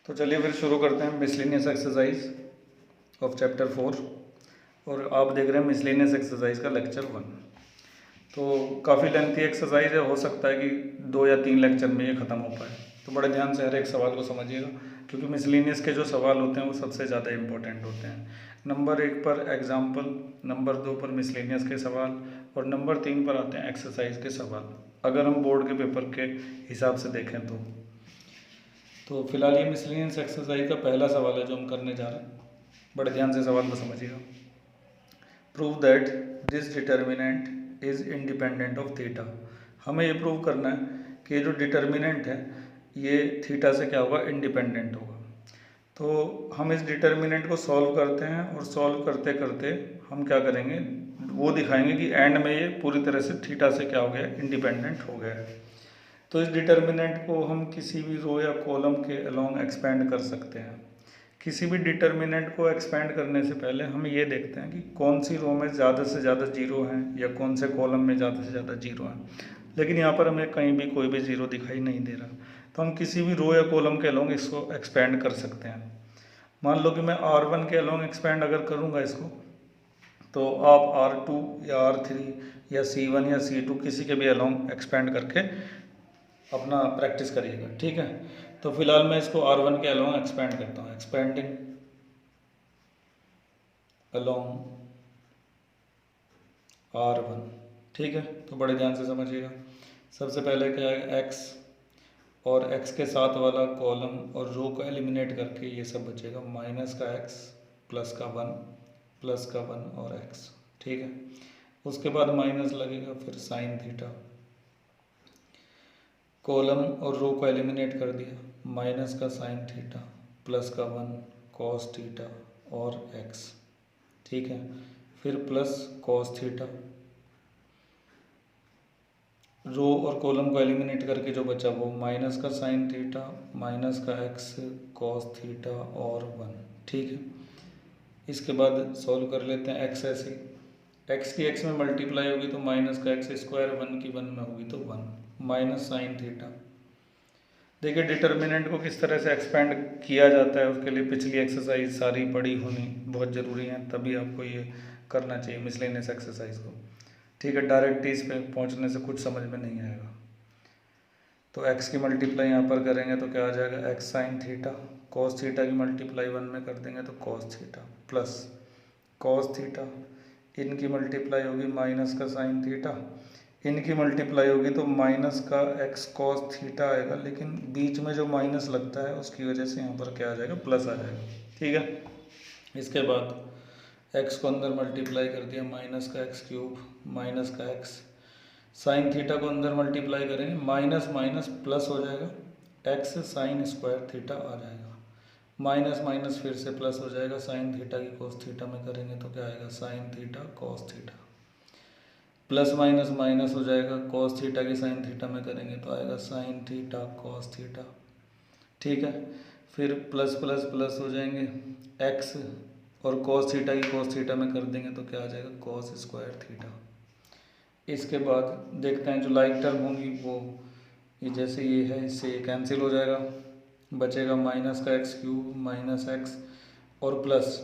तो चलिए फिर शुरू करते हैं मिसलेनियस एक्सरसाइज ऑफ चैप्टर 4। और आप देख रहे हैं मिसलेनियस एक्सरसाइज का लेक्चर 1। तो काफ़ी लेंथी एक्सरसाइज है, हो सकता है कि 2 या 3 लेक्चर में ये ख़त्म हो पाए। तो बड़े ध्यान से हर एक सवाल को समझिएगा, क्योंकि मिसलेनियस के जो सवाल होते हैं वो सबसे ज़्यादा इंपॉर्टेंट होते हैं। नंबर 1 पर एग्जाम्पल, नंबर 2 पर मिसलेनियस के सवाल और नंबर 3 पर आते हैं एक्सरसाइज के सवाल, अगर हम बोर्ड के पेपर के हिसाब से देखें तो फिलहाल ये मिसलेनियस एक्सरसाइज का पहला सवाल है जो हम करने जा रहे हैं। बड़े ध्यान से सवाल को समझिएगा। Prove that this determinant is independent of theta. हमें ये प्रूव करना है कि जो डिटर्मिनेंट है ये थीटा से क्या होगा, इंडिपेंडेंट होगा। तो हम इस डिटर्मिनेंट को सॉल्व करते हैं और सॉल्व करते करते हम क्या करेंगे, वो दिखाएंगे कि एंड में ये पूरी तरह से थीटा से क्या हो गया, इंडिपेंडेंट हो गया है। तो इस डिटर्मिनेंट को हम किसी भी रो या कॉलम के अलोंग एक्सपेंड कर सकते हैं। किसी भी डिटर्मिनेंट को एक्सपेंड करने से पहले हम ये देखते हैं कि कौन सी रो में ज़्यादा से ज़्यादा जीरो हैं या कौन से कॉलम में ज़्यादा से ज़्यादा जीरो हैं। लेकिन यहाँ पर हमें कहीं भी कोई भी जीरो दिखाई नहीं दे रहा, तो हम किसी भी रो या कॉलम के अलोंग इसको एक्सपेंड कर सकते हैं। मान लो कि मैं R1 के अलोंग एक्सपेंड अगर करूँगा इसको, तो आप R2 या R3 या C1 या C2 किसी के भी अलोंग एक्सपेंड करके अपना प्रैक्टिस करिएगा, ठीक है। तो फिलहाल मैं इसको R1 के अलोंग एक्सपेंड करता हूँ, एक्सपेंडिंग अलोंग R1, ठीक है। तो बड़े ध्यान से समझिएगा। सबसे पहले क्या है, x और x के साथ वाला कॉलम और रो को एलिमिनेट करके ये सब बचेगा, माइनस का x प्लस का 1 प्लस का 1 और x, ठीक है। उसके बाद माइनस लगेगा, फिर साइन थीटा, कॉलम और रो को एलिमिनेट कर दिया, माइनस का साइन थीटा प्लस का 1 कॉस थीटा और x, ठीक है। फिर प्लस कॉस थीटा, रो और कॉलम को एलिमिनेट करके जो बचा वो माइनस का साइन थीटा माइनस का x कॉस थीटा और 1, ठीक है। इसके बाद सॉल्व कर लेते हैं। x ऐसे x की x में मल्टीप्लाई होगी तो माइनस का x स्क्वायर, 1 की 1 में होगी तो 1 माइनस साइन थीटा। देखिए डिटर्मिनेंट को किस तरह से एक्सपेंड किया जाता है, उसके लिए पिछली एक्सरसाइज सारी पढ़ी होनी बहुत ज़रूरी है, तभी आपको ये करना चाहिए मिसलेनियस एक्सरसाइज को, ठीक है। डायरेक्ट इस पे पहुंचने से कुछ समझ में नहीं आएगा। तो x की मल्टीप्लाई यहाँ पर करेंगे तो क्या आ जाएगा, x sine theta, cos theta की मल्टीप्लाई 1 में कर देंगे तो cos theta plus cos theta, इनकी मल्टीप्लाई होगी माइनस का साइन थीटा, इनकी मल्टीप्लाई होगी तो माइनस का x कॉस थीटा आएगा, लेकिन बीच में जो माइनस लगता है उसकी वजह से यहाँ पर क्या आ जाएगा, प्लस आ जाएगा, ठीक है। इसके बाद x को अंदर मल्टीप्लाई कर दिया, माइनस का x क्यूब माइनस का x, साइन थीटा को अंदर मल्टीप्लाई करेंगे, माइनस माइनस प्लस हो जाएगा, x साइन स्क्वायर थीटा आ जाएगा, माइनस माइनस फिर से प्लस हो जाएगा, साइन थीटा की कॉस थीटा में करेंगे तो क्या आएगा, sine theta cos theta, plus minus minus हो जाएगा, कॉस थीटा की साइन थीटा में करेंगे तो आएगा साइन थीटा कॉस थीटा, ठीक है। फिर प्लस प्लस प्लस हो जाएंगे, x और कॉस थीटा की कॉस थीटा में कर देंगे तो क्या आ जाएगा, कॉस स्क्वायर थीटा। इसके बाद देखते हैं जो लाइक टर्म होंगी वो ये जैसे ये है इससे ये कैंसिल हो जाएगा, बचेगा माइनस का x क्यूब माइनस x और प्लस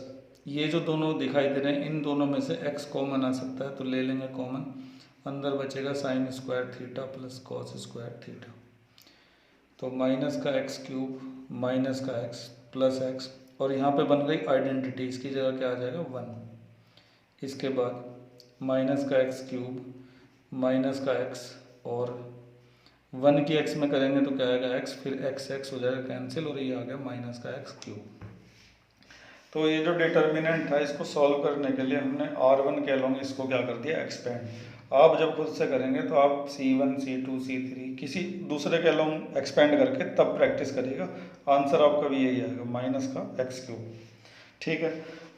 ये जो दोनों दिखाई दे रहे हैं इन दोनों में से x कॉमन आ सकता है तो ले लेंगे कॉमन, अंदर बचेगा sine square theta plus cos square theta. तो माइनस का x क्यूब माइनस का x प्लस x और यहाँ पे बन गई आइडेंटिटी, इसकी जगह क्या आ जाएगा 1। इसके बाद माइनस का x क्यूब माइनस का x और 1 की x में करेंगे तो क्या आएगा x, फिर x हो जाएगा कैंसिल और ये आ गया माइनस का x क्यूब। तो ये जो डिटर्मिनेंट था इसको सॉल्व करने के लिए हमने R1 के अलोंग इसको क्या कर दिया, एक्सपेंड। आप जब खुद से करेंगे तो आप C1 C2 C3 किसी दूसरे के अलोंग एक्सपेंड करके तब प्रैक्टिस करिएगा, आंसर आपका भी यही आएगा माइनस का x क्यूब, ठीक है।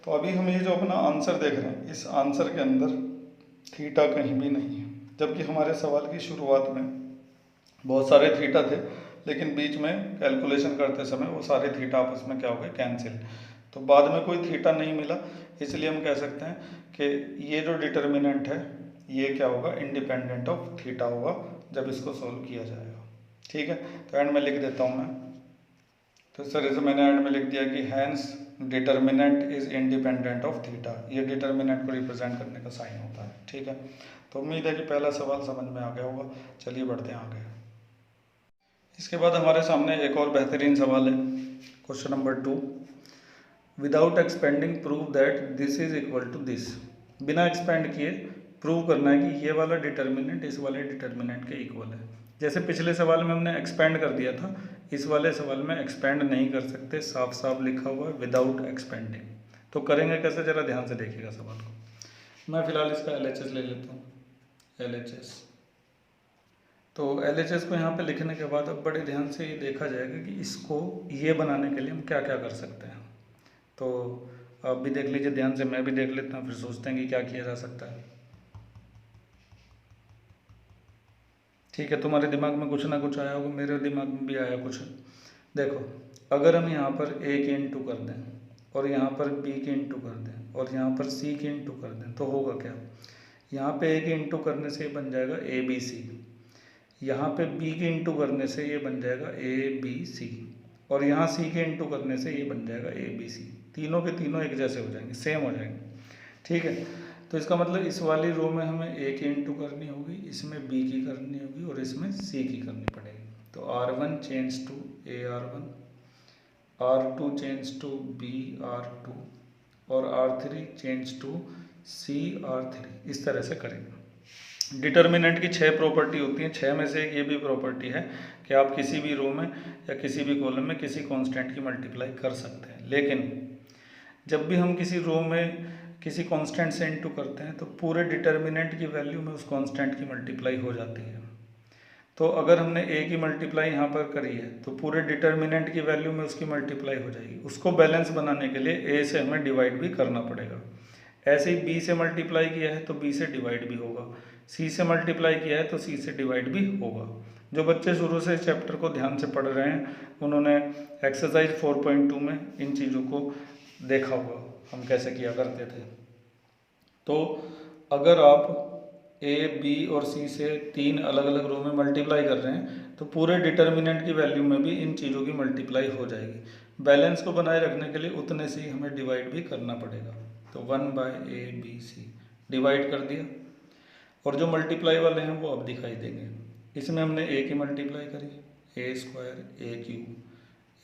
तो अभी हम ये जो अपना आंसर देख रहे हैं इस आंसर के अंदर थीटा कहीं भी नहीं है, जबकि हमारे सवाल की शुरुआत में बहुत सारे थीटा थे, लेकिन बीच में कैलकुलेशन करते समय वो सारे थीटा आपस में क्या हो गए, कैंसिल। तो बाद में कोई थीटा नहीं मिला, इसलिए हम कह सकते हैं कि ये जो डिटर्मिनेंट है ये क्या होगा, इंडिपेंडेंट ऑफ थीटा होगा जब इसको सोल्व किया जाएगा, ठीक है। तो एंड में लिख देता हूँ मैं तो इस तरह से मैंने एंड में लिख दिया कि hence determinant is independent of theta, ये डिटर्मिनेंट को रिप्रेजेंट करने का साइन होता है। ठीक है, तो उम्मीद है कि पहला सवाल समझ में आ गया होगा। चलिए बढ़ते हैं आगे। इसके बाद हमारे सामने एक और बेहतरीन सवाल है, question number 2। Without expanding prove that this is equal to this. बिना एक्सपेंड किए प्रूव करना है कि ये वाला डिटर्मिनेंट इस वाले डिटर्मिनेंट के इक्वल है। जैसे पिछले सवाल में हमने एक्सपेंड कर दिया था, इस वाले सवाल में एक्सपेंड नहीं कर सकते, साफ साफ लिखा हुआ है विदाउट एक्सपेंडिंग। तो करेंगे कैसे, जरा ध्यान से देखिएगा सवाल को। मैं फिलहाल इसका LHS ले लेता हूँ, LHS। तो LHS को यहाँ पे लिखने के बाद अब बड़े ध्यान से ये देखा जाएगा कि इसको ये बनाने के लिए हम क्या क्या कर सकते हैं। तो आप भी देख लीजिए ध्यान से, मैं भी देख लेता हूँ, फिर सोचते हैं कि क्या किया जा सकता है। ठीक है, तुम्हारे दिमाग में कुछ ना कुछ आया होगा, मेरे दिमाग में भी आया कुछ। देखो, अगर हम यहाँ पर A के इंटू कर दें और यहाँ पर B के इंटू कर दें और यहाँ पर C के इंटू कर दें तो होगा क्या। यहाँ पे A के इंटू करने से बन जाएगा ABC, यहाँ पे B के इंटू करने से ये बन जाएगा ABC और यहाँ C के इंटू करने से ये बन जाएगा ABC। तीनों के तीनों एक जैसे हो जाएंगे, सेम हो जाएंगे। ठीक है, तो इसका मतलब इस वाली रो में हमें A की इंटू करनी होगी, इसमें B की करनी होगी और इसमें C की करनी पड़ेगी। तो R1 change to AR1, R2 change to BR2 और R3 चेंज टू CR3। इस तरह से करेंगे। डिटर्मिनेंट की 6 प्रॉपर्टी होती हैं, 6 में से एक ये भी प्रॉपर्टी है कि आप किसी भी रो में या किसी भी कॉलम में किसी कांस्टेंट की मल्टीप्लाई कर सकते हैं। लेकिन जब भी हम किसी रो में किसी कांस्टेंट से इंटू करते हैं तो पूरे डिटर्मिनेंट की वैल्यू में उस कांस्टेंट की मल्टीप्लाई हो जाती है। तो अगर हमने A की मल्टीप्लाई यहाँ पर करी है तो पूरे डिटर्मिनेंट की वैल्यू में उसकी मल्टीप्लाई हो जाएगी। उसको बैलेंस बनाने के लिए A से हमें डिवाइड भी करना पड़ेगा। ऐसे ही B से मल्टीप्लाई किया है तो B से डिवाइड भी होगा, C से मल्टीप्लाई किया है तो C से डिवाइड भी होगा। जो बच्चे शुरू से चैप्टर को ध्यान से पढ़ रहे हैं उन्होंने एक्सरसाइज 4.2 में इन चीज़ों को देखा होगा हम कैसे किया करते थे। तो अगर आप A, B और C से 3 अलग अलग रो में मल्टीप्लाई कर रहे हैं तो पूरे डिटर्मिनेंट की वैल्यू में भी इन चीज़ों की मल्टीप्लाई हो जाएगी। बैलेंस को बनाए रखने के लिए उतने से ही हमें डिवाइड भी करना पड़ेगा। तो 1/ABC डिवाइड कर दिया और जो मल्टीप्लाई वाले हैं वो अब दिखाई देंगे। इसमें हमने A की मल्टीप्लाई करी, A² A³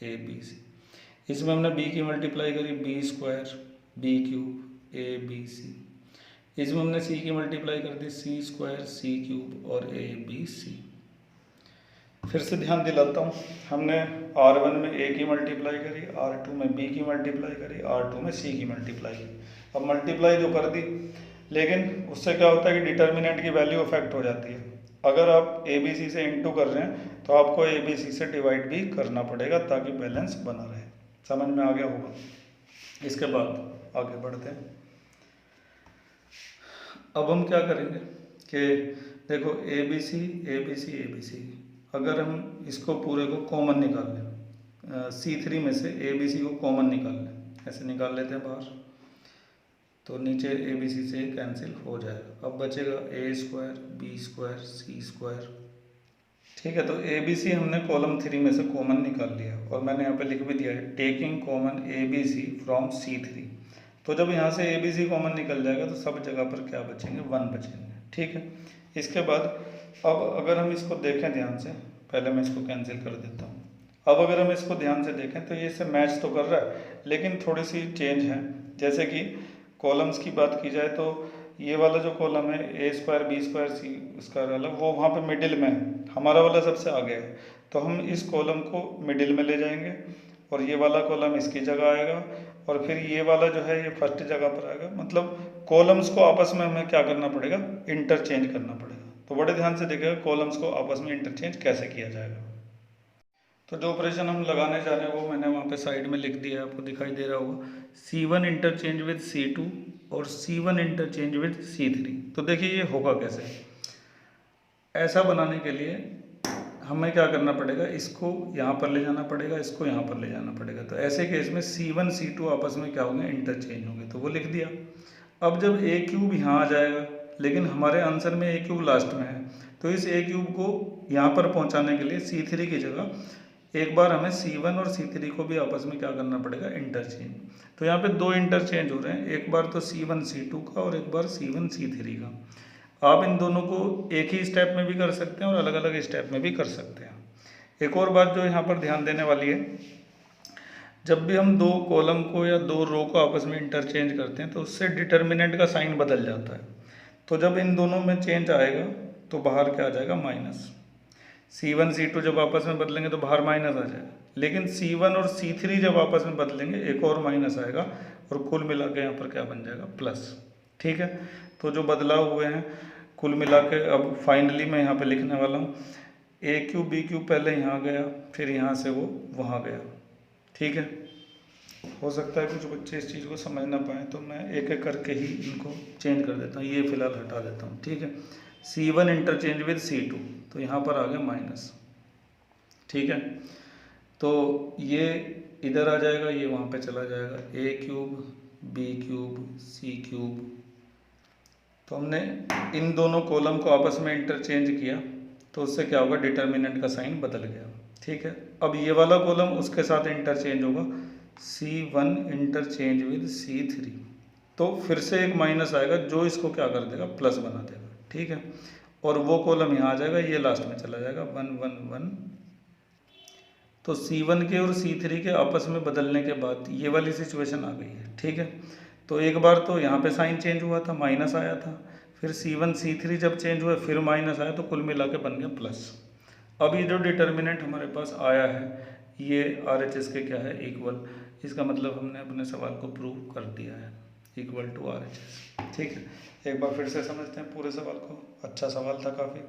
ABC। इसमें हमने B की मल्टीप्लाई करी, B² B³ ABC। इसमें हमने C की मल्टीप्लाई कर दी, C² C³ और ABC। फिर से ध्यान दिलाता हूँ, हमने R1 में A की मल्टीप्लाई करी, R2 में B की मल्टीप्लाई करी, R2 में C की मल्टीप्लाई की। अब मल्टीप्लाई जो कर दी, लेकिन उससे क्या होता है कि डिटर्मिनेंट की वैल्यू अफेक्ट हो जाती है। अगर आप ABC से इंटू कर रहे हैं तो आपको ABC से डिवाइड भी करना पड़ेगा ताकि बैलेंस बना रहे। समझ में आ गया होगा। इसके बाद आगे बढ़ते हैं। अब हम क्या करेंगे कि देखो ABC ABC ABC, अगर हम इसको पूरे को कॉमन निकाल लें, C3 में से ABC को कॉमन निकाल लें, ऐसे निकाल लेते हैं बाहर, तो नीचे ABC से कैंसिल हो जाएगा। अब बचेगा A² B² C²। ठीक है, तो ABC हमने कॉलम 3 में से कॉमन निकाल लिया और मैंने यहाँ पे लिख भी दिया है taking common ABC from C3। तो जब यहाँ से ABC कॉमन निकल जाएगा तो सब जगह पर क्या बचेंगे, 1 बचेंगे। ठीक है, इसके बाद अब अगर हम इसको देखें ध्यान से, पहले मैं इसको कैंसिल कर देता हूँ। अब अगर हम इसको ध्यान से देखें तो ये इससे मैच तो कर रहा है, लेकिन थोड़ी सी चेंज है। जैसे कि कॉलम्स की बात की जाए तो ये वाला जो कॉलम है A² B² C² अलग, वो वहाँ पे मिडिल में है, हमारा वाला सबसे आगे है। तो हम इस कॉलम को मिडिल में ले जाएंगे और ये वाला कॉलम इसकी जगह आएगा और फिर ये वाला जो है ये फर्स्ट जगह पर आएगा। मतलब कॉलम्स को आपस में हमें क्या करना पड़ेगा, इंटरचेंज करना पड़ेगा। तो बड़े ध्यान से देखिएगा कॉलम्स को आपस में इंटरचेंज कैसे किया जाएगा। तो जो ऑपरेशन हम लगाने जा रहे हैं वो मैंने वहाँ पे साइड में लिख दिया है, आपको दिखाई दे रहा होगा। C1 इंटरचेंज विद C2 और C1 इंटरचेंज विद C3। तो देखिए ये होगा कैसे। ऐसा बनाने के लिए हमें क्या करना पड़ेगा, इसको यहाँ पर ले जाना पड़ेगा, इसको यहाँ पर ले जाना पड़ेगा। तो ऐसे केस में C1 C2 आपस में क्या होंगे, इंटरचेंज होंगे। तो वो लिख दिया। अब जब A³ यहाँ आ जाएगा, लेकिन हमारे आंसर में A³ लास्ट में है, तो इस A³ को यहाँ पर पहुँचाने के लिए C3 की जगह एक बार हमें C1 और C3 को भी आपस में क्या करना पड़ेगा, इंटरचेंज। तो यहाँ पे दो इंटरचेंज हो रहे हैं, एक बार तो C1 C2 का और एक बार C1 C3 का। आप इन दोनों को एक ही स्टेप में भी कर सकते हैं और अलग अलग स्टेप में भी कर सकते हैं। एक और बात जो यहाँ पर ध्यान देने वाली है, जब भी हम दो कॉलम को या दो रो को आपस में इंटरचेंज करते हैं तो उससे डिटर्मिनेंट का साइन बदल जाता है। तो जब इन दोनों में चेंज आएगा तो बाहर क्या आ जाएगा, माइनस। C1 C2 जब आपस में बदलेंगे तो बाहर माइनस आ जाएगा, लेकिन C1 और C3 जब आपस में बदलेंगे एक और माइनस आएगा और कुल मिला के यहाँ पर क्या बन जाएगा, प्लस। ठीक है, तो जो बदलाव हुए हैं कुल मिला के अब फाइनली मैं यहाँ पे लिखने वाला हूँ A3 B3 पहले यहाँ गया, फिर यहाँ से वो वहाँ गया। ठीक है, हो सकता है कुछ बच्चे इस चीज़ को समझ ना पाए, तो मैं एक एक करके ही इनको चेंज कर देता हूँ। ये फिलहाल हटा देता हूँ। ठीक है, C1 इंटरचेंज विद C2, तो यहाँ पर आ गया माइनस। ठीक है, तो ये इधर आ जाएगा, ये वहाँ पे चला जाएगा, A3 B3 C3। तो हमने इन दोनों कॉलम को आपस में इंटरचेंज किया तो उससे क्या होगा, डिटर्मिनेंट का साइन बदल गया। ठीक है, अब ये वाला कॉलम उसके साथ इंटरचेंज होगा, C1 इंटरचेंज विद C3, तो फिर से एक माइनस आएगा जो इसको क्या कर देगा, प्लस बना देगा। ठीक है, और वो कॉलम यहाँ आ जाएगा, ये लास्ट में चला जाएगा 1 1 1। तो C1 के और C3 के आपस में बदलने के बाद ये वाली सिचुएशन आ गई है। ठीक है, तो एक बार तो यहाँ पे साइन चेंज हुआ था, माइनस आया था, फिर C1 C3 जब चेंज हुआ फिर माइनस आया, तो कुल मिला के बन गया प्लस। अब ये जो डिटर्मिनेंट हमारे पास आया है ये RHS के क्या है, इक्वल। इसका मतलब हमने अपने सवाल को प्रूव कर दिया है, इक्वल टू RHS। ठीक है, एक बार फिर से समझते हैं पूरे सवाल को। अच्छा सवाल था काफ़ी।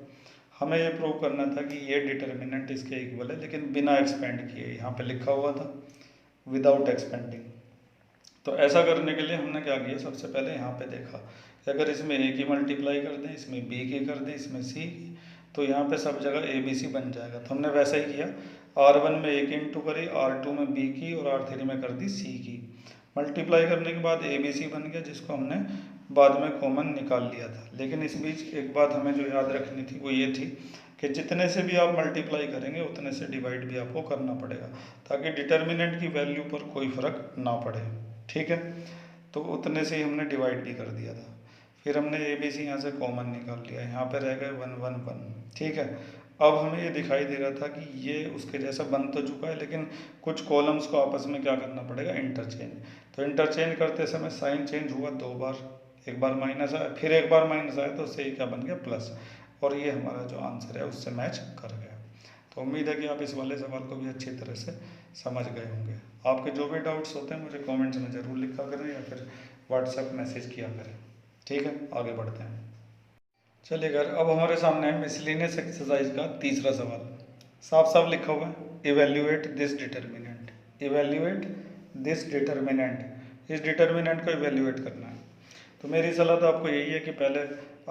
हमें ये प्रूव करना था कि ये डिटर्मिनेंट इसके इक्वल है, लेकिन बिना एक्सपेंड किए। यहाँ पे लिखा हुआ था विदाउट एक्सपेंडिंग। तो ऐसा करने के लिए हमने क्या किया, सबसे पहले यहाँ पे देखा कि अगर इसमें A की मल्टीप्लाई कर दें, इसमें B की कर दें, इसमें C की, तो यहाँ पे सब जगह ABC बन जाएगा। तो हमने वैसा ही किया, R1 में A की इंटू करी, R2 में B की और R3 में कर दी C की। मल्टीप्लाई करने के बाद ABC बन गया, जिसको हमने बाद में कॉमन निकाल लिया था। लेकिन इस बीच एक बात हमें जो याद रखनी थी वो ये थी कि जितने से भी आप मल्टीप्लाई करेंगे उतने से डिवाइड भी आपको करना पड़ेगा, ताकि डिटर्मिनेंट की वैल्यू पर कोई फ़र्क ना पड़े। ठीक है, तो उतने से ही हमने डिवाइड भी कर दिया था। फिर हमने ABC यहाँ से कॉमन निकाल लिया, यहाँ पे रह गए 1 1 1। ठीक है, अब हमें ये दिखाई दे रहा था कि ये उसके जैसा बन तो चुका है, लेकिन कुछ कॉलम्स को आपस में क्या करना पड़ेगा, इंटरचेंज। तो इंटरचेंज करते समय साइन चेंज हुआ दो बार, एक बार माइनस आया फिर एक बार माइनस आया, तो उससे ही क्या बन गया, प्लस। और ये हमारा जो आंसर है उससे मैच कर गया। तो उम्मीद है कि आप इस वाले सवाल को भी अच्छी तरह से समझ गए होंगे। आपके जो भी डाउट्स होते हैं मुझे कमेंट्स में ज़रूर लिखा करें या फिर व्हाट्सएप मैसेज किया करें। ठीक है, आगे बढ़ते हैं। चलिए घर, अब हमारे सामने है मिसलिनियस एक्सरसाइज का तीसरा सवाल। साफ साफ लिखा हुआ है, evaluate this determinant. Evaluate this determinant, इस डिटर्मिनेंट को इवेल्युएट करना है। तो मेरी सलाह तो आपको यही है कि पहले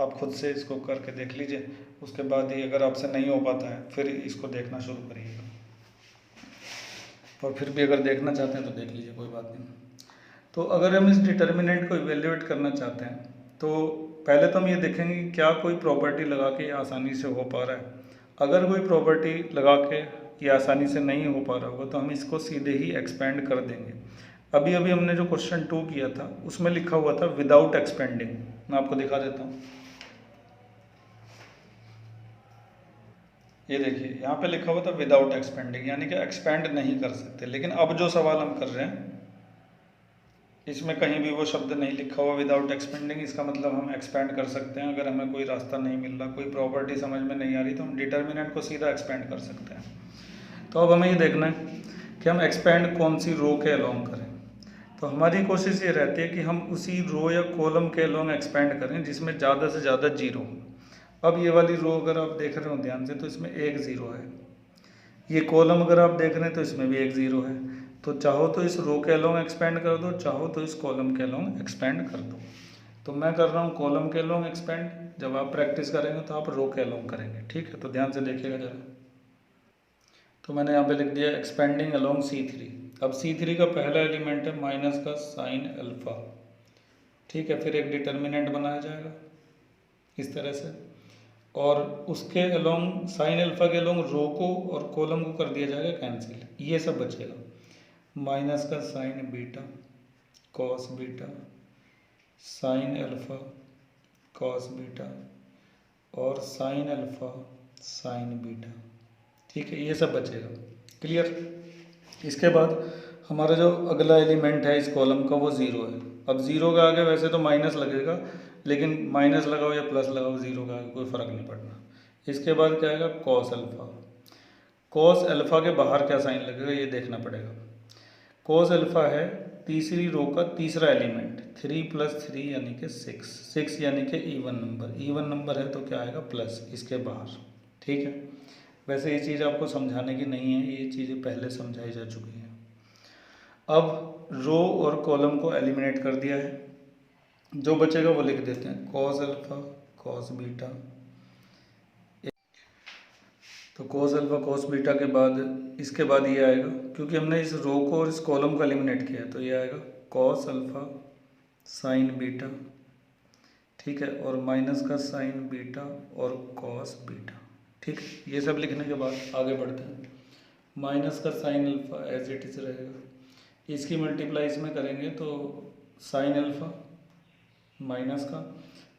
आप खुद से इसको करके देख लीजिए, उसके बाद ही अगर आपसे नहीं हो पाता है फिर इसको देखना शुरू करिएगा। और फिर भी अगर देखना चाहते हैं तो देख लीजिए, कोई बात नहीं। तो अगर हम इस डिटर्मिनेंट को इवेल्युएट करना चाहते हैं तो पहले तो हम ये देखेंगे कि क्या कोई प्रॉपर्टी लगा के आसानी से हो पा रहा है। अगर कोई प्रॉपर्टी लगा के ये आसानी से नहीं हो पा रहा होगा तो हम इसको सीधे ही एक्सपेंड कर देंगे। अभी अभी हमने जो क्वेश्चन 2 किया था उसमें लिखा हुआ था विदाउट एक्सपेंडिंग। मैं आपको दिखा देता हूँ, ये देखिए यहाँ पे लिखा हुआ था विदाउट एक्सपेंडिंग, यानी कि एक्सपेंड नहीं कर सकते। लेकिन अब जो सवाल हम कर रहे हैं इसमें कहीं भी वो शब्द नहीं लिखा हुआ विदाउट एक्सपेंडिंग। इसका मतलब हम एक्सपेंड कर सकते हैं। अगर हमें कोई रास्ता नहीं मिल रहा, कोई प्रॉपर्टी समझ में नहीं आ रही, तो हम डिटर्मिनेंट को सीधा एक्सपेंड कर सकते हैं। तो अब हमें ये देखना है कि हम एक्सपेंड कौन सी रो के अलोंग करें। तो हमारी कोशिश ये रहती है कि हम उसी रो या कॉलम के अलोंग एक्सपेंड करें जिसमें ज़्यादा से ज़्यादा जीरो हो। अब ये वाली रो अगर आप देख रहे हो ध्यान से तो इसमें एक ज़ीरो है। ये कॉलम अगर आप देख रहे हैं तो इसमें भी एक ज़ीरो है। तो चाहो तो इस रो के अलोंग एक्सपेंड कर दो, चाहो तो इस कॉलम के अलोंग एक्सपेंड कर दो। तो मैं कर रहा हूँ कॉलम के अलोंग एक्सपेंड, जब आप प्रैक्टिस करेंगे तो आप रो के अलोंग करेंगे। ठीक है, तो ध्यान से देखिएगा जरा। तो मैंने यहाँ पे लिख दिया एक्सपेंडिंग अलोंग C3। अब C3 का पहला एलिमेंट है माइनस का साइन अल्फा। ठीक है, फिर एक डिटर्मिनेंट बनाया जाएगा इस तरह से। और उसके अलोंग साइन अल्फा के अलोंग रो को और कॉलम को कर दिया जाएगा कैंसिल, ये सब बचेगा। माइनस का sign beta cos beta sine alpha cos beta और साइन अल्फा साइन बीटा, ठीक है, ये सब बचेगा। क्लियर। इसके बाद हमारा जो अगला एलिमेंट है इस कॉलम का वो ज़ीरो है। अब ज़ीरो के आगे वैसे तो माइनस लगेगा, लेकिन माइनस लगाओ या प्लस लगाओ ज़ीरो के आगे कोई फ़र्क नहीं पड़ना। इसके बाद क्या आएगा, कॉस अल्फ़ा। कॉस अल्फ़ा के बाहर क्या साइन लगेगा ये देखना पड़ेगा। कॉस अल्फ़ा है तीसरी रो का तीसरा एलिमेंट, 3 + 3 यानी कि 6, 6 यानी कि इवन नंबर है तो क्या आएगा प्लस इसके बाहर, ठीक है। वैसे ये चीज़ आपको समझाने की नहीं है, ये चीज़ें पहले समझाई जा चुकी हैं। अब रो और कॉलम को एलिमिनेट कर दिया है, जो बचेगा वो लिख देते हैं, कॉस अल्फ़ा कॉस बीटा। तो कॉस अल्फ़ा कॉस बीटा के बाद इसके बाद ये आएगा, क्योंकि हमने इस रो को और इस कॉलम को एलिमिनेट किया है तो ये आएगा कॉस अल्फ़ा साइन बीटा, ठीक है, और माइनस का साइन बीटा और कॉस बीटा, ठीक है। ये सब लिखने के बाद आगे बढ़ते हैं। माइनस का sign alpha as it is रहेगा, इसकी मल्टीप्लाई इसमें करेंगे तो साइन अल्फ़ा माइनस का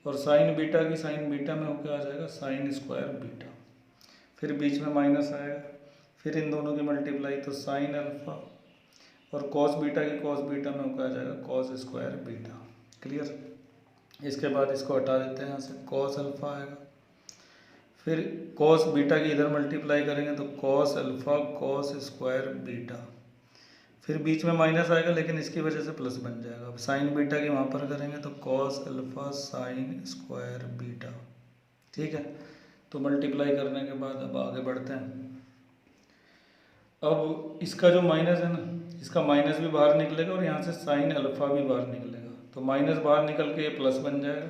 और साइन बीटा की साइन बीटा में होकर आ जाएगा साइन स्क्वायर बीटा, फिर बीच में माइनस आएगा, फिर इन दोनों की मल्टीप्लाई तो साइन अल्फ़ा और कॉस बीटा की कॉस बीटा में होकर आ जाएगा कॉस स्क्वायर बीटा। क्लियर। इसके बाद इसको हटा देते हैं यहाँ से, कॉस अल्फ़ा आएगा, फिर कॉस बीटा की इधर मल्टीप्लाई करेंगे तो cos alpha cos square beta, फिर बीच में माइनस आएगा लेकिन इसकी वजह से प्लस बन जाएगा। अब साइन बीटा की वहाँ पर करेंगे तो cos alpha sine square beta, ठीक है। तो मल्टीप्लाई करने के बाद अब आगे बढ़ते हैं। अब इसका जो माइनस है ना, इसका माइनस भी बाहर निकलेगा और यहाँ से साइन अल्फ़ा भी बाहर निकलेगा, तो माइनस बाहर निकल के ये प्लस बन जाएगा,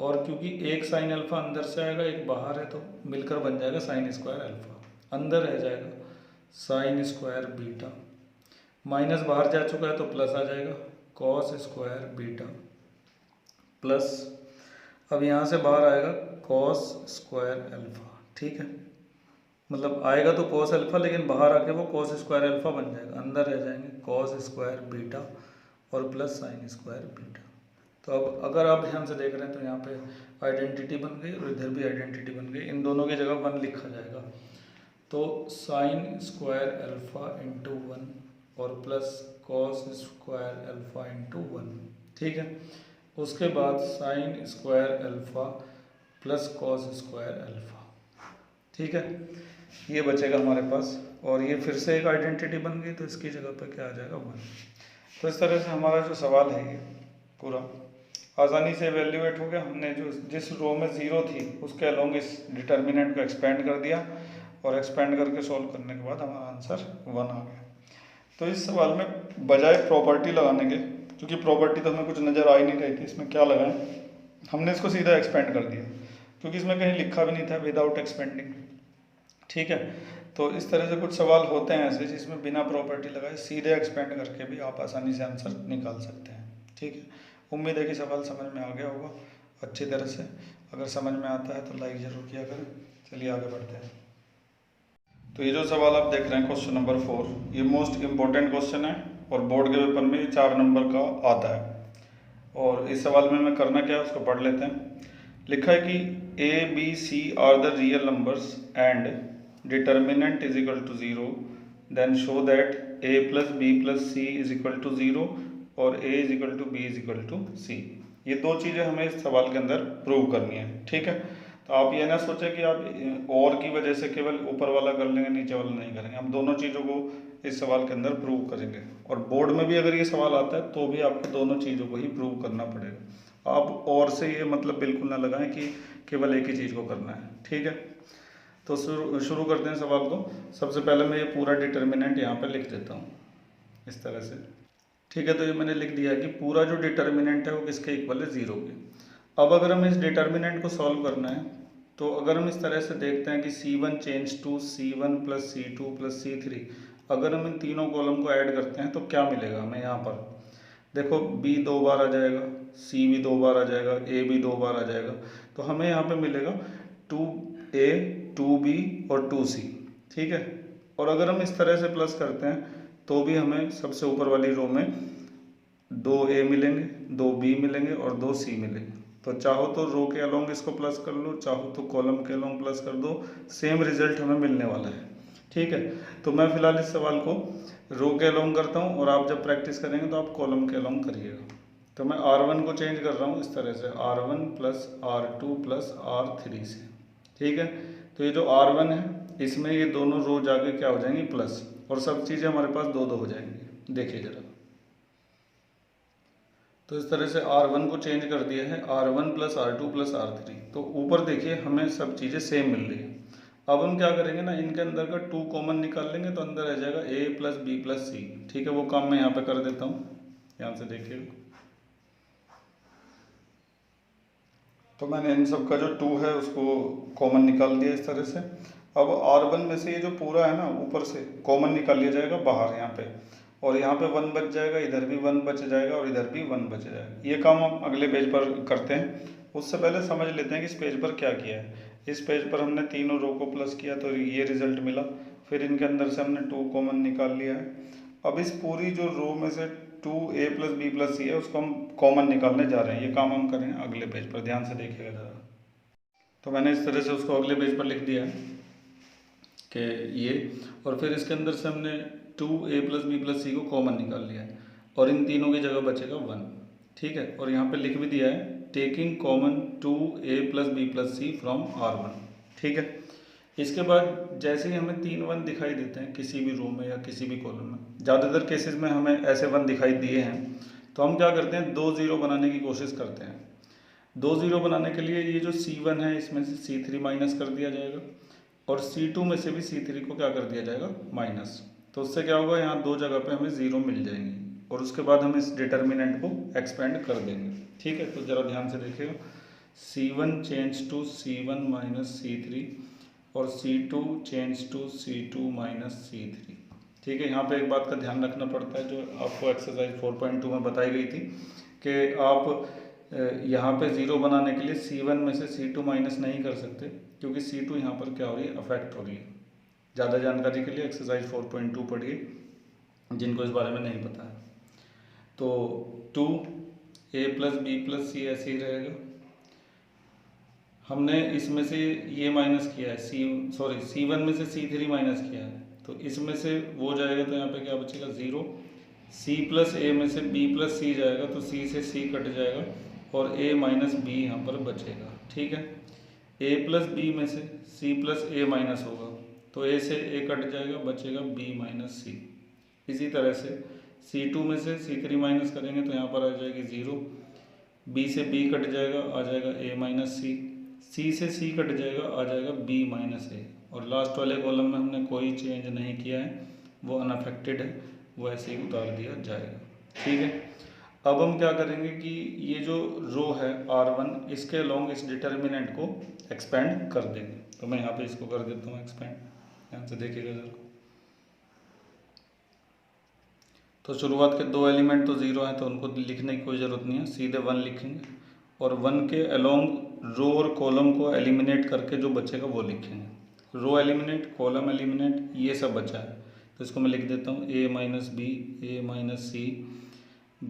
और क्योंकि एक साइन अल्फ़ा अंदर से आएगा एक बाहर है तो मिलकर बन जाएगा साइन स्क्वायर अल्फ़ा, अंदर रह जाएगा साइन स्क्वायर बीटा, माइनस बाहर जा चुका है तो प्लस आ जाएगा कॉस स्क्वायर बीटा प्लस, अब यहाँ से बाहर आएगा कॉस स्क्वायर अल्फ़ा, ठीक है, मतलब आएगा तो कॉस अल्फ़ा लेकिन बाहर आके वो कॉस स्क्वायर अल्फ़ा बन जाएगा, अंदर रह जाएंगे कॉस स्क्वायर बीटा और प्लस साइन स्क्वायर बीटा। तो अब अगर आप ध्यान से देख रहे हैं तो यहाँ पे आइडेंटिटी बन गई और इधर भी आइडेंटिटी बन गई, इन दोनों की जगह 1 लिखा जाएगा, तो साइन स्क्वायर अल्फ़ा इंटू 1 और plus cos square alpha into 1, ठीक है। उसके बाद sine square alpha plus cos square alpha, ठीक है, ये बचेगा हमारे पास, और ये फिर से एक आइडेंटिटी बन गई तो इसकी जगह पर क्या आ जाएगा 1। तो इस तरह से हमारा जो सवाल है ये पूरा आसानी से एवेल्यूएट हो गया। हमने जो जिस रो में ज़ीरो थी उसके अलोंग इस डिटर्मिनेंट को एक्सपेंड कर दिया और एक्सपेंड करके सॉल्व करने के बाद हमारा आंसर 1 आ गया। तो इस सवाल में बजाय प्रॉपर्टी लगाने के, क्योंकि प्रॉपर्टी तो हमें कुछ नज़र आ ही नहीं रही थी इसमें क्या लगाएं, हमने इसको सीधा एक्सपेंड कर दिया, क्योंकि इसमें कहीं लिखा भी नहीं था विदाउट एक्सपेंडिंग, ठीक है। तो इस तरह से कुछ सवाल होते हैं ऐसे जिसमें बिना प्रॉपर्टी लगाए सीधे एक्सपेंड करके भी आप आसानी से आंसर निकाल सकते हैं, ठीक है। उम्मीद है कि सवाल समझ में आ गया होगा अच्छी तरह से। अगर समझ में आता है तो लाइक ज़रूर किया करें। चलिए आगे बढ़ते हैं। तो ये जो सवाल आप देख रहे हैं क्वेश्चन नंबर 4, ये मोस्ट इम्पोर्टेंट क्वेश्चन है और बोर्ड के पेपर में ये 4 नंबर का आता है। और इस सवाल में मैं करना क्या है उसको पढ़ लेते हैं। लिखा है कि A B C are the real numbers and determinant is equal to 0, then show that A plus B plus C is equal to 0 और A is equal to B is equal to C. ये 2 चीज़ें हमें इस सवाल के अंदर prove करनी है, ठीक है। तो आप ये ना सोचें कि आप और की वजह से केवल ऊपर वाला कर लेंगे नीचे वाला नहीं करेंगे, हम दोनों चीज़ों को इस सवाल के अंदर प्रूव करेंगे। और बोर्ड में भी अगर ये सवाल आता है तो भी आपको दोनों चीज़ों को ही प्रूव करना पड़ेगा। आप और से ये मतलब बिल्कुल ना लगाएं कि केवल एक ही चीज़ को करना है, ठीक है। तो शुरू करते हैं सवाल को। सबसे पहले मैं ये पूरा डिटर्मिनेंट यहाँ पर लिख देता हूँ इस तरह से, ठीक है। तो ये मैंने लिख दिया है कि पूरा जो डिटर्मिनेंट है वो किसके इक्वल है, 0 के। अब अगर हमें इस डिटर्मिनेंट को सॉल्व करना है तो अगर हम इस तरह से देखते हैं कि C1 change to C1 plus C2 plus C3, अगर हम इन तीनों कॉलम को ऐड करते हैं तो क्या मिलेगा हमें यहाँ पर। देखो B 2 बार आ जाएगा, C भी 2 बार आ जाएगा, A भी 2 बार आ जाएगा, तो हमें यहाँ पे मिलेगा 2a 2b और 2c, ठीक है। और अगर हम इस तरह से प्लस करते हैं तो भी हमें सबसे ऊपर वाली रो में 2a मिलेंगे, 2b मिलेंगे और 2c मिलेंगे। तो चाहो तो रो के अलोंग इसको प्लस कर लो, चाहो तो कॉलम के अलोंग प्लस कर दो, सेम रिजल्ट हमें मिलने वाला है, ठीक है। तो मैं फिलहाल इस सवाल को रो के अलोंग करता हूँ और आप जब प्रैक्टिस करेंगे तो आप कॉलम के अलोंग करिएगा। तो मैं R1 को चेंज कर रहा हूँ इस तरह से, R1 plus R2 plus R3 से, ठीक है। तो ये जो R1 है इसमें ये दोनों रो जाके क्या हो जाएंगी प्लस, और सब चीज़ें हमारे पास दो दो हो जाएंगी। देखिए जरा, तो इस तरह से R1 को चेंज कर दिया है, R1 plus R2 plus R3। तो ऊपर देखिए हमें सब चीज़ें सेम मिल रही है। अब हम क्या करेंगे ना, इनके अंदर का 2 कॉमन निकाल लेंगे तो अंदर रह जाएगा a प्लस बी प्लस सी, ठीक है। वो काम मैं यहाँ पे कर देता हूँ, ध्यान से देखिएगा। तो मैंने इन सब का जो 2 है उसको कॉमन निकाल दिया इस तरह से। अब R1 में से ये जो पूरा है ना ऊपर से कॉमन निकाल लिया जाएगा बाहर यहाँ पे, और यहाँ पे 1 बच जाएगा, इधर भी 1 बच जाएगा और इधर भी 1 बच जाएगा। ये काम हम अगले पेज पर करते हैं। उससे पहले समझ लेते हैं कि इस पेज पर क्या किया है। इस पेज पर हमने तीनों रो को प्लस किया तो ये रिजल्ट मिला, फिर इनके अंदर से हमने 2 कॉमन निकाल लिया है। अब इस पूरी जो रो में से 2a प्लस बी प्लस सी है उसको हम कॉमन निकालने जा रहे हैं। ये काम हम करें अगले पेज पर, ध्यान से देखिएगा ज़रा। तो मैंने इस तरह से उसको अगले पेज पर लिख दिया है कि ये, और फिर इसके अंदर से हमने 2a plus B plus C को कॉमन निकाल लिया है और इन तीनों की जगह बचेगा 1, ठीक है। और यहाँ पे लिख भी दिया है taking common 2a plus B plus C from R1, ठीक है। इसके बाद जैसे ही हमें 3 1 दिखाई देते हैं किसी भी रो में या किसी भी कॉलम में, ज़्यादातर केसेस में हमें ऐसे 1 दिखाई दिए हैं, तो हम क्या करते हैं 2 0 बनाने की कोशिश करते हैं। 2 0 बनाने के लिए ये जो C1 है इसमें से C3 माइनस कर दिया जाएगा और C2 में से भी C3 को क्या कर दिया जाएगा माइनस। तो उससे क्या होगा, यहाँ 2 जगह पे हमें 0 मिल जाएंगे और उसके बाद हम इस डिटर्मिनेंट को एक्सपेंड कर देंगे, ठीक है। तो ज़रा ध्यान से देखिएगा, C1 change to C1 minus C3 और C2 change to C2 minus C3, ठीक है। यहाँ पे एक बात का ध्यान रखना पड़ता है जो आपको एक्सरसाइज 4.2 में बताई गई थी कि आप यहाँ पे 0 बनाने के लिए C1 में से C2 माइनस नहीं कर सकते, क्योंकि C2 यहाँ पर क्या हो रही है, अफेक्ट हो रही है। ज़्यादा जानकारी के लिए एक्सरसाइज 4.2 पढ़िए, जिनको इस बारे में नहीं पता है। तो 2a प्लस बी प्लस सी ऐसे ही रहेगा। हमने इसमें से ये माइनस किया है, C1 में से C3 माइनस किया है, तो इसमें से वो जाएगा तो यहाँ पे क्या बचेगा 0। C प्लस ए में से B प्लस सी जाएगा तो C से C कट जाएगा और A माइनस बी यहाँ पर बचेगा, ठीक है। A प्लस बी में से C प्लस ए माइनस होगा तो A से A कट जाएगा, बचेगा B माइनस सी। इसी तरह से C2 में से C3 माइनस करेंगे तो यहाँ पर आ जाएगी 0, B से B कट जाएगा, आ जाएगा A माइनस सी, C से C कट जाएगा, आ जाएगा B माइनस ए, और लास्ट वाले कॉलम में हमने कोई चेंज नहीं किया है, वो अनअफेक्टेड है, वो ऐसे ही उतार दिया जाएगा, ठीक है। अब हम क्या करेंगे कि ये जो रो है R1 इसके अलोंग इस डिटर्मिनेंट को एक्सपेंड कर देंगे। तो मैं यहाँ पे इसको कर देता हूँ एक्सपेंड, ध्यान से देखिएगा जरा। तो शुरुआत के 2 एलिमेंट तो 0 हैं तो उनको लिखने की कोई ज़रूरत नहीं है, सीधे 1 लिखेंगे और 1 के अलोंग रो और कॉलम को एलिमिनेट करके जो बचेगा वो लिखेंगे। रो एलिमिनेट, कॉलम एलिमिनेट, ये सब बचा है तो इसको मैं लिख देता हूँ a minus B, A minus C,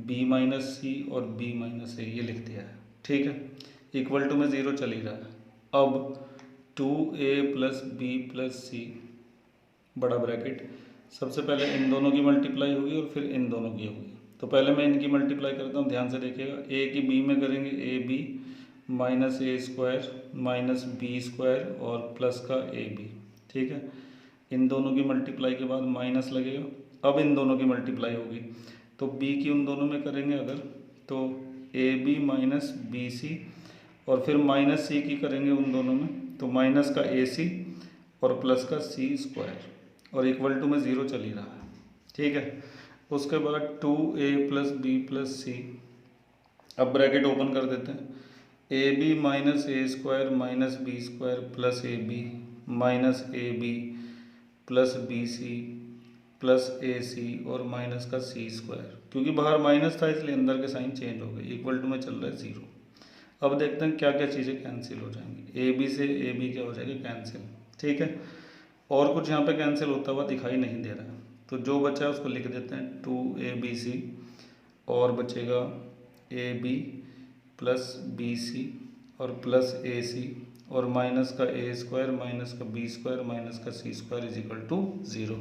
b minus C और b माइनस ए, ये लिख दिया है, ठीक है। इक्वल टू में 0 चल ही रहा है। अब 2a प्लस बी प्लस सी बड़ा ब्रैकेट, सबसे पहले इन दोनों की मल्टीप्लाई होगी और फिर इन दोनों की होगी। तो पहले मैं इनकी मल्टीप्लाई करता हूँ, ध्यान से देखिएगा। a की b में करेंगे A B minus A square minus B square और प्लस का ए बी, ठीक है। इन दोनों की मल्टीप्लाई के बाद माइनस लगेगा। अब इन दोनों की मल्टीप्लाई होगी तो b की उन दोनों में करेंगे अगर तो A B minus B C, और फिर माइनस सी की करेंगे उन दोनों में तो माइनस का ए सी और प्लस का सी स्क्वायर, और इक्वल टू में 0 चल ही रहा है, ठीक है। उसके बाद 2a प्लस बी प्लस सी, अब ब्रैकेट ओपन कर देते हैं। A B minus A square minus B square plus A B minus A B plus B C plus A C और माइनस का सी स्क्वायर, क्योंकि बाहर माइनस था इसलिए अंदर के साइन चेंज हो गए, इक्वल टू में चल रहा है 0। अब देखते हैं क्या क्या चीज़ें कैंसिल हो जाएंगी। ए बी से ए बी क्या हो जाएगी, कैंसिल। ठीक है, और कुछ यहाँ पे कैंसिल होता हुआ दिखाई नहीं दे रहा है, तो जो बचा है उसको लिख देते हैं 2ABC, और बचेगा AB प्लस BC और प्लस AC, और माइनस का A² माइनस का B² माइनस का C² इज इक्वल टू 0।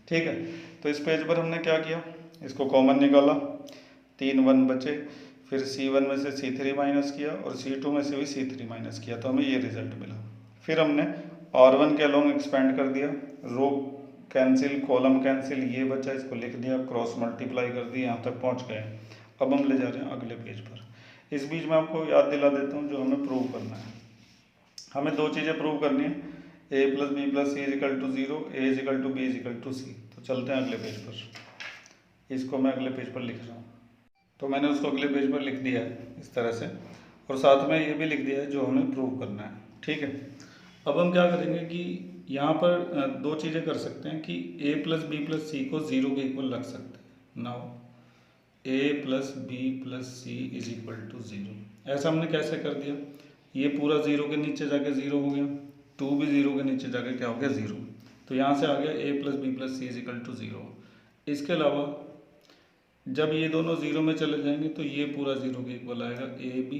ठीक है, तो इस पेज पर हमने क्या किया, इसको कॉमन निकाला, 3 1 बचे, फिर C1 में से C3 माइनस किया और C2 में से भी C3 माइनस किया, तो हमें ये रिजल्ट मिला। फिर हमने R1 के अलोंग एक्सपेंड कर दिया, रो कैंसिल, कॉलम कैंसिल, ये बचा, इसको लिख दिया, क्रॉस मल्टीप्लाई कर दिया, यहाँ तक पहुँच गए। अब हम ले जा रहे हैं अगले पेज पर। इस बीच में आपको याद दिला देता हूँ जो हमें प्रूव करना है। हमें दो चीज़ें प्रूव करनी है, a plus B plus C is equal to 0, A is equal to B is equal to C. तो चलते हैं अगले पेज पर, इसको मैं अगले पेज पर लिख रहा हूँ। तो मैंने उसको अगले पेज पर लिख दिया है इस तरह से, और साथ में ये भी लिख दिया है जो हमें प्रूव करना है। ठीक है, अब हम क्या करेंगे कि यहाँ पर दो चीज़ें कर सकते हैं कि a plus B plus C को 0 के इक्वल रख सकते हैं। Now a plus B plus C is equal to 0, ऐसा हमने कैसे कर दिया, ये पूरा 0 के नीचे जाके 0 हो गया, 2 भी 0 के नीचे जाके क्या हो गया, 0। तो यहाँ से आ गया a plus B plus C is equal to 0। इसके अलावा जब ये दोनों 0 में चले जाएंगे तो ये पूरा 0 के इक्वल आएगा, A B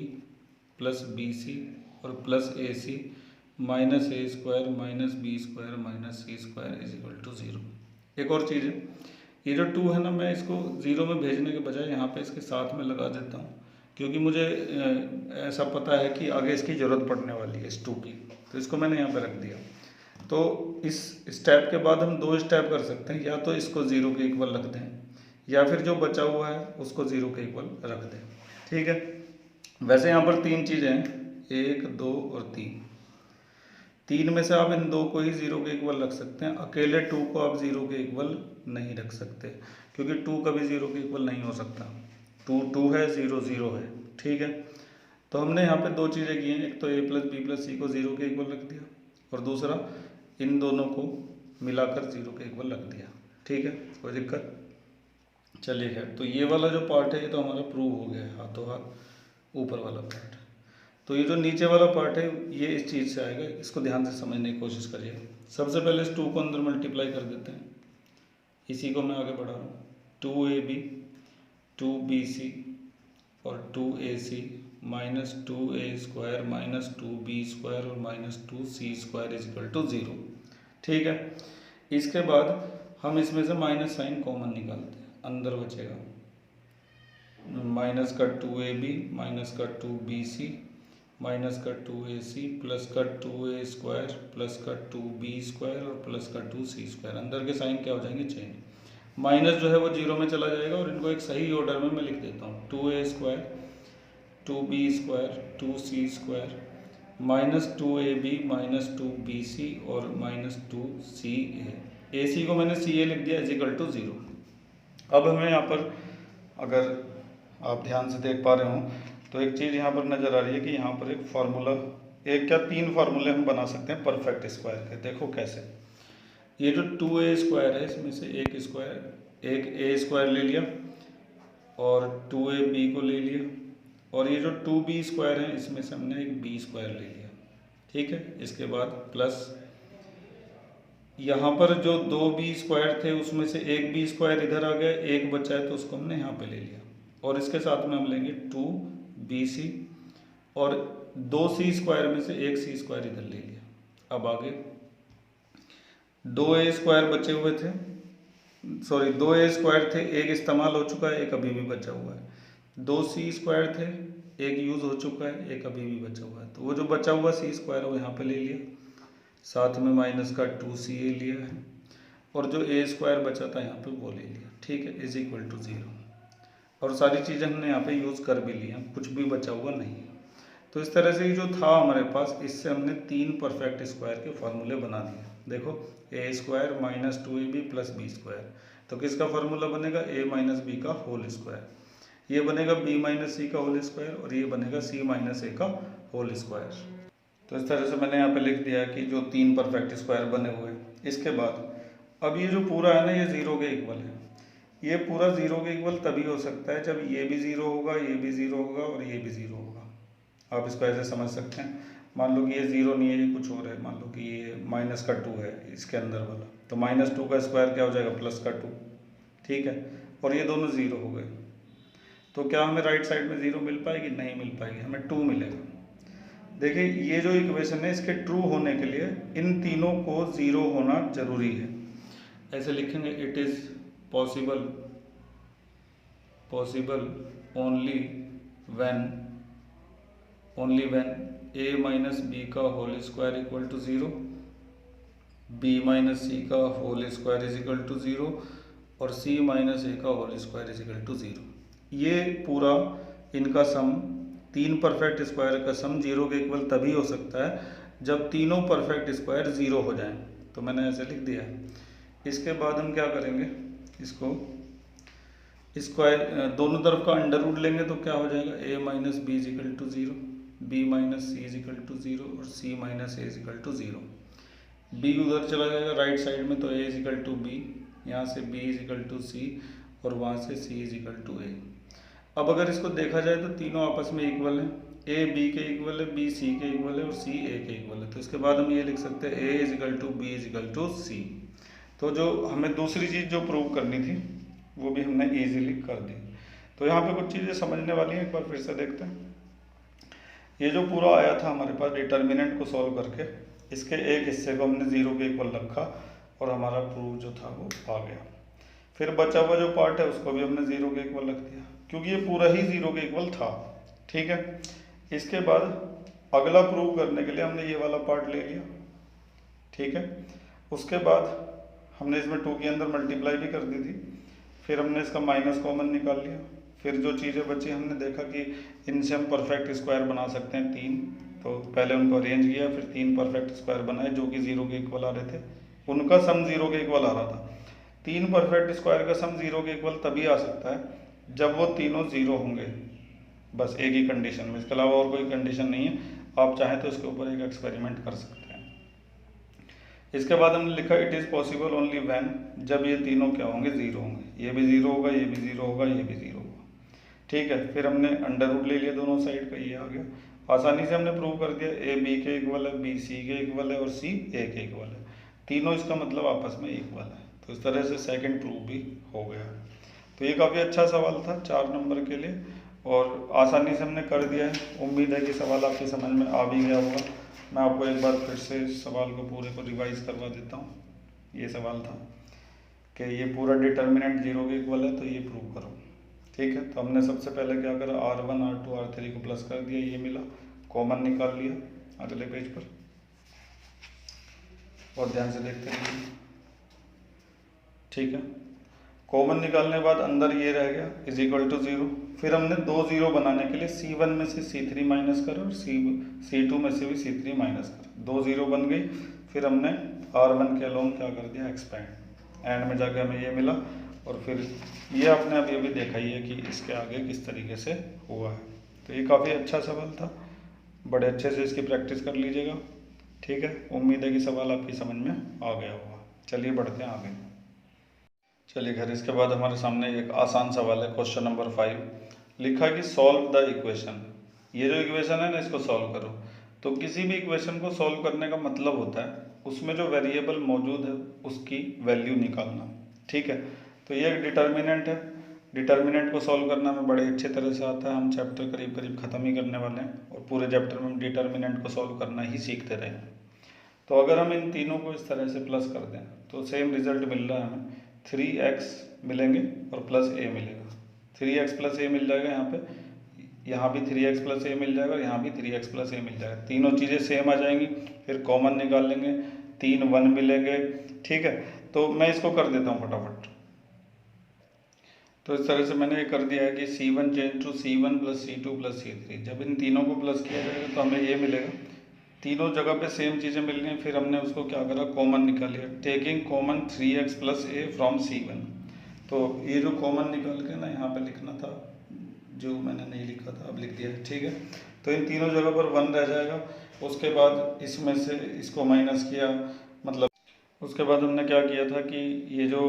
plus B C और plus A C minus A² minus B² minus C² is equal to 0। एक और चीज़ है, ये जो 2 है ना, मैं इसको 0 में भेजने के बजाय यहाँ पे इसके साथ में लगा देता हूँ, क्योंकि मुझे ऐसा पता है कि आगे इसकी ज़रूरत पड़ने वाली है इस 2 की, तो इसको मैंने यहाँ पे रख दिया। तो इस स्टेप के बाद हम 2 स्टेप कर सकते हैं, या तो इसको 0 के इक्वल रख दें, या फिर जो बचा हुआ है उसको 0 के इक्वल रख दें। ठीक है, वैसे यहाँ पर 3 चीज़ें हैं, 1 2 और 3। 3 में से आप इन 2 को ही 0 के इक्वल रख सकते हैं, अकेले 2 को आप 0 के इक्वल नहीं रख सकते, क्योंकि 2 कभी 0 के इक्वल नहीं हो सकता। 2 2 है, 0 0 है। ठीक है, तो हमने यहाँ पे 2 चीज़ें की हैं, एक तो a plus B plus C को 0 के इक्वल रख दिया, और दूसरा इन दोनों को मिलाकर 0 के इक्वल रख दिया। ठीक है, कोई दिक्कत, चलिए खैर। तो ये वाला जो पार्ट है ये तो हमारा प्रूव हो गया है हाथों हाथ, ऊपर वाला पार्ट। तो ये जो नीचे वाला पार्ट है ये इस चीज़ से आएगा, इसको ध्यान से समझने की कोशिश करिए। सबसे पहले इस 2 को अंदर मल्टीप्लाई कर देते हैं, इसी को मैं आगे बढ़ा रहा हूँ। 2AB 2BC और 2AC minus 2A² minus 2B² और minus 2C² is equal to 0। ठीक है, इसके बाद हम इसमें से माइनस साइन कॉमन निकालते हैं, अंदर बचेगा माइनस का 2AB माइनस का 2BC माइनस का 2AC प्लस का 2A² प्लस का 2B² और प्लस का 2C²। अंदर के साइन क्या हो जाएंगे, चेंज। माइनस जो है वो 0 में चला जाएगा, और इनको एक सही ऑर्डर में मैं लिख देता हूँ, 2A² 2B² 2C² minus 2AB minus 2BC और माइनस 2CA। AC को मैंने CA लिख दिया इज इक्वल टू 0। अब हमें यहाँ पर, अगर आप ध्यान से देख पा रहे हो, तो एक चीज़ यहाँ पर नज़र आ रही है कि यहाँ पर एक फार्मूला, एक क्या 3 फार्मूले हम बना सकते हैं परफेक्ट स्क्वायर के। देखो कैसे, ये जो 2A² है इसमें से एक A² ले लिया और 2AB को ले लिया, और ये जो 2B² है इसमें से हमने एक B² ले लिया। ठीक है, इसके बाद प्लस यहाँ पर जो 2B² थे उसमें से एक B² इधर आ गया, एक बचा है तो उसको हमने यहाँ पे ले लिया, और इसके साथ में हम लेंगे 2BC और 2C² में से एक C² इधर ले लिया। अब आगे 2A² बचे हुए थे, सॉरी 2A² थे, एक इस्तेमाल हो चुका है, एक अभी भी बचा हुआ है। 2C² थे, एक यूज़ हो चुका है, एक अभी भी बचा हुआ है। तो वो जो बचा हुआ C² वो यहाँ पे ले लिया, साथ में माइनस का 2CA लिया है, और जो A² बचा था यहाँ पे वो ले लिया। ठीक है, इज इक्वल टू 0। और सारी चीज़ें हमने यहाँ पे यूज़ कर भी लिया, कुछ भी बचा हुआ नहीं है। तो इस तरह से जो था हमारे पास, इससे हमने 3 परफेक्ट स्क्वायर के फार्मूले बना दिए। देखो A² minus 2AB plus B², तो किसका फार्मूला बनेगा, A माइनस बी का होल स्क्वायर, ये बनेगा B माइनस सी का होल स्क्वायर, और ये बनेगा C माइनस A का होल स्क्वायर। तो इस तरह से मैंने यहाँ पे लिख दिया कि जो 3 परफेक्ट स्क्वायर बने हुए हैं। इसके बाद अब ये जो पूरा है ना, ये 0 के इक्वल है। ये पूरा 0 के इक्वल तभी हो सकता है जब ये भी 0 होगा, ये भी 0 होगा और ये भी 0 होगा। आप इसको ऐसे समझ सकते हैं, मान लो कि ये 0 नहीं है, ये कुछ और है, मान लो कि ये -2 है इसके अंदर वाला, तो -2 का स्क्वायर क्या हो जाएगा +2, ठीक है। और ये दोनों 0 हो गए, तो क्या हमें राइट साइड में 0 मिल पाएगी? नहीं मिल पाएगी, हमें 2 मिलेगा। देखिए ये जो इक्वेशन है इसके ट्रू होने के लिए इन तीनों को 0 होना जरूरी है। ऐसे लिखेंगे, it is possible only when a minus B का whole square equal to 0, b minus C का whole square is equal to 0 और c माइनस ए का whole square is equal to 0। ये पूरा इनका सम, तीन परफेक्ट स्क्वायर का सम 0 के इक्वल तभी हो सकता है जब तीनों परफेक्ट स्क्वायर 0 हो जाएं। तो मैंने ऐसे लिख दिया है। इसके बाद हम क्या करेंगे, इसको स्क्वायर दोनों तरफ का अंडर रूट लेंगे तो क्या हो जाएगा, a minus B is equal to 0, b minus C is equal to 0 और c minus A is equal to 0। b उधर चला जाएगा राइट साइड में, तो a is equal to b, यहाँ से b is equal to c और वहाँ से c is equal to a। अब अगर इसको देखा जाए तो तीनों आपस में इक्वल है, a b के इक्वल है, b c के इक्वल है और c a के इक्वल है। तो इसके बाद हम ये लिख सकते हैं a is equal to b is equal to c। तो जो हमें दूसरी चीज़ जो प्रूव करनी थी वो भी हमने इजीली कर दी। तो यहाँ पे कुछ चीज़ें समझने वाली हैं, एक बार फिर से देखते हैं। ये जो पूरा आया था हमारे पास डिटर्मिनेंट को सॉल्व करके, इसके एक हिस्से को हमने 0 के इक्वल रखा और हमारा प्रूफ जो था वो आ गया। फिर बचा हुआ जो पार्ट है उसको भी हमने 0 के इक्वल रख दिया, क्योंकि ये पूरा ही 0 के इक्वल था, ठीक है। इसके बाद अगला प्रूव करने के लिए हमने ये वाला पार्ट ले लिया, ठीक है। उसके बाद हमने इसमें 2 के अंदर मल्टीप्लाई भी कर दी थी, फिर हमने इसका माइनस कॉमन निकाल लिया। फिर जो चीज़ें बची हमने देखा कि इनसे हम परफेक्ट स्क्वायर बना सकते हैं 3, तो पहले उनको अरेंज किया, फिर 3 परफेक्ट स्क्वायर बनाए जो कि 0 के इक्वल आ रहे थे, उनका सम 0 के इक्वल आ रहा था। 3 परफेक्ट स्क्वायर का सम 0 के इक्वल तभी आ सकता है जब वो तीनों 0 होंगे, बस एक ही कंडीशन में, इसके अलावा और कोई कंडीशन नहीं है। आप चाहें तो इसके ऊपर एक एक्सपेरिमेंट कर सकते हैं। इसके बाद हमने लिखा it is possible only when, जब ये तीनों क्या होंगे, 0 होंगे, ये भी 0 होगा, ये भी 0 होगा, ये भी 0 होगा, ठीक है। फिर हमने अंडर रूट ले लिया दोनों साइड का, ये आ गया। आसानी से हमने प्रूव कर दिया a b के इक्वल है, b c के इक्वल है और c a के इक्वल है, तीनों इसका मतलब आपस में इक्वल है। तो इस तरह से सेकंड प्रूफ भी हो गया। तो ये काफ़ी अच्छा सवाल था 4 नंबर के लिए और आसानी से हमने कर दिया है। उम्मीद है कि सवाल आपकी समझ में आ भी गया होगा। मैं आपको एक बार फिर से सवाल को पूरे को रिवाइज करवा देता हूँ। ये सवाल था कि ये पूरा डिटर्मिनेंट 0 के इक्वल है तो ये प्रूव करो, ठीक है। तो हमने सबसे पहले क्या करा, R1 R2 R3 को प्लस कर दिया, ये मिला, कॉमन निकाल लिया अगले पेज पर, और ध्यान से देखते रहिए, ठीक है। कॉमन निकालने के बाद अंदर ये रह गया इज इक्वल टू 0। फिर हमने 2 0 बनाने के लिए C1 में से C3 माइनस करो और C2 में से भी C3 माइनस करो, 2 0 बन गई। फिर हमने R1 के अलोंग क्या कर दिया, एक्सपेंड, एंड में जाके हमें ये मिला। और फिर ये आपने अभी अभी देखा ही है कि इसके आगे किस तरीके से हुआ है। तो ये काफ़ी अच्छा सवाल था, बड़े अच्छे से इसकी प्रैक्टिस कर लीजिएगा, ठीक है। उम्मीद है कि सवाल आपकी समझ में आ गया होगा। चलिए बढ़ते हैं आगे। चलिए घर, इसके बाद हमारे सामने एक आसान सवाल है, क्वेश्चन नंबर 5। लिखा कि सॉल्व द इक्वेशन। ये जो इक्वेशन है ना, इसको सॉल्व करो। तो किसी भी इक्वेशन को सॉल्व करने का मतलब होता है उसमें जो वेरिएबल मौजूद है उसकी वैल्यू निकालना, ठीक है। तो ये एक डिटर्मिनेंट है, डिटर्मिनेंट को सॉल्व करना हमें बड़े अच्छे तरह से आता है। हम चैप्टर करीब करीब ख़त्म ही करने वाले हैं और पूरे चैप्टर में हम डिटर्मिनेंट को सॉल्व करना ही सीखते रहे। तो अगर हम इन तीनों को इस तरह से प्लस कर दें तो सेम रिजल्ट मिल रहा है हमें, 3x मिलेंगे और प्लस a मिलेगा। 3x प्लस a मिल जाएगा यहाँ पे, यहाँ भी 3x प्लस a मिल जाएगा और यहाँ भी 3x प्लस a मिल जाएगा। तीनों चीज़ें सेम आ जाएंगी। फिर कॉमन निकाल लेंगे, 3 1 मिलेंगे, ठीक है। तो मैं इसको कर देता हूँ फटाफट। तो इस तरह से मैंने ये कर दिया है कि C1 change to C1 plus C2 plus C3। जब इन तीनों को प्लस किया जाएगा तो हमें ये मिलेगा, तीनों जगह पे सेम चीज़ें मिल रही हैं। फिर हमने उसको क्या करा, कॉमन निकाल लिया, taking common 3x plus a from C1। तो ये जो कॉमन निकाल के ना यहाँ पे लिखना था, जो मैंने नहीं लिखा था अब लिख दिया है, ठीक है। तो इन तीनों जगह पर 1 रह जाएगा। उसके बाद इसमें से इसको माइनस किया, मतलब उसके बाद हमने क्या किया था कि ये जो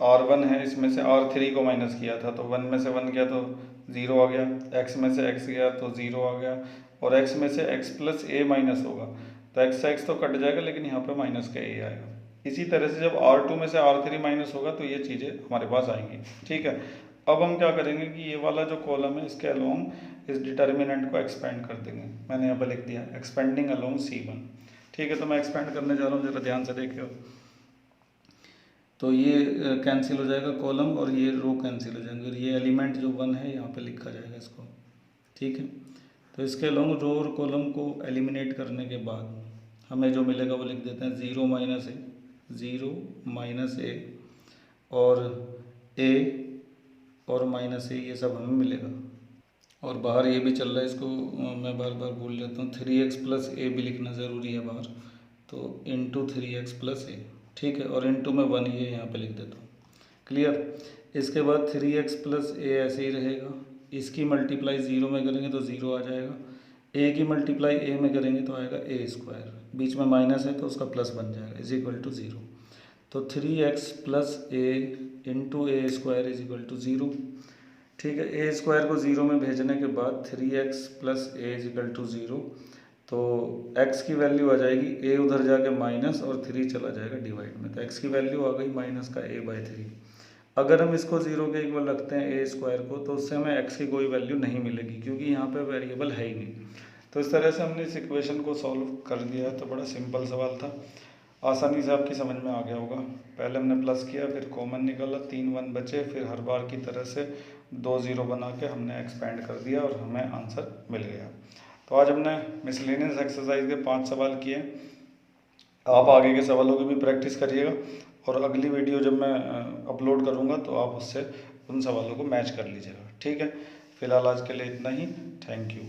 R1 है इसमें से R3 को माइनस किया था, तो 1 में से 1 गया तो ज़ीरो आ गया, एक्स में से एक्स गया तो ज़ीरो आ गया, और एक्स में से एक्स प्लस ए माइनस होगा तो एक्स से एक्स तो कट जाएगा, लेकिन यहाँ पे माइनस का ए आएगा। इसी तरह से जब R2 में से R3 माइनस होगा तो ये चीज़ें हमारे पास आएंगी। ठीक है, अब हम क्या करेंगे कि ये वाला जो कॉलम है इसके अलोंग इस डिटर्मिनेंट को एक्सपेंड कर देंगे। मैंने यहाँ पर लिख दिया एक्सपेंडिंग अलोंग C1। ठीक है, तो मैं एक्सपेंड करने जा रहा हूँ, जरा ध्यान से देखियो। तो ये कैंसिल हो जाएगा कॉलम और ये रो कैंसिल हो जाएंगे, और ये एलिमेंट जो 1 है यहाँ पे लिखा जाएगा इसको। ठीक है, तो इसके अलोंग रो और कॉलम को एलिमिनेट करने के बाद हमें जो मिलेगा वो लिख देते हैं ज़ीरो माइनस ए और ए और माइनस ए, ये सब हमें मिलेगा। और बाहर ये भी चल रहा है, इसको मैं बार बार भूल जाता हूँ, 3x प्लस ए भी लिखना ज़रूरी है बाहर, तो इंटू 3x प्लस ए। ठीक है, और इंटू में 1 ये यहाँ पे लिख देता हूँ। क्लियर। इसके बाद 3x प्लस ए ऐसे ही रहेगा, इसकी मल्टीप्लाई ज़ीरो में करेंगे तो ज़ीरो आ जाएगा, ए की मल्टीप्लाई ए में करेंगे तो आएगा ए स्क्वायर, बीच में माइनस है तो उसका प्लस बन जाएगा, इज इक्वल टू ज़ीरो। तो 3x plus A into A square is equal to zero. ठीक है, ए स्क्वायर को ज़ीरो में भेजने के बाद 3x plus A is equal to zero, तो x की वैल्यू आ जाएगी, a उधर जाके माइनस और 3 चला जाएगा डिवाइड में, तो x की वैल्यू आ गई माइनस का a/3। अगर हम इसको ज़ीरो के इक्वल रखते हैं a स्क्वायर को, तो उससे हमें x की कोई वैल्यू नहीं मिलेगी, क्योंकि यहाँ पे वेरिएबल है ही नहीं। तो इस तरह से हमने इस इक्वेशन को सॉल्व कर दिया है। तो बड़ा सिंपल सवाल था, आसानी से आपकी समझ में आ गया होगा। पहले हमने प्लस किया, फिर कॉमन निकाला, 3 1 बचे, फिर हर बार की तरह से 2 0 बना के हमने एक्सपेंड कर दिया और हमें आंसर मिल गया। तो आज हमने मिसलेनियस एक्सरसाइज के 5 सवाल किए। आप आगे के सवालों की भी प्रैक्टिस करिएगा, और अगली वीडियो जब मैं अपलोड करूँगा तो आप उससे उन सवालों को मैच कर लीजिएगा। ठीक है, फिलहाल आज के लिए इतना ही। Thank you.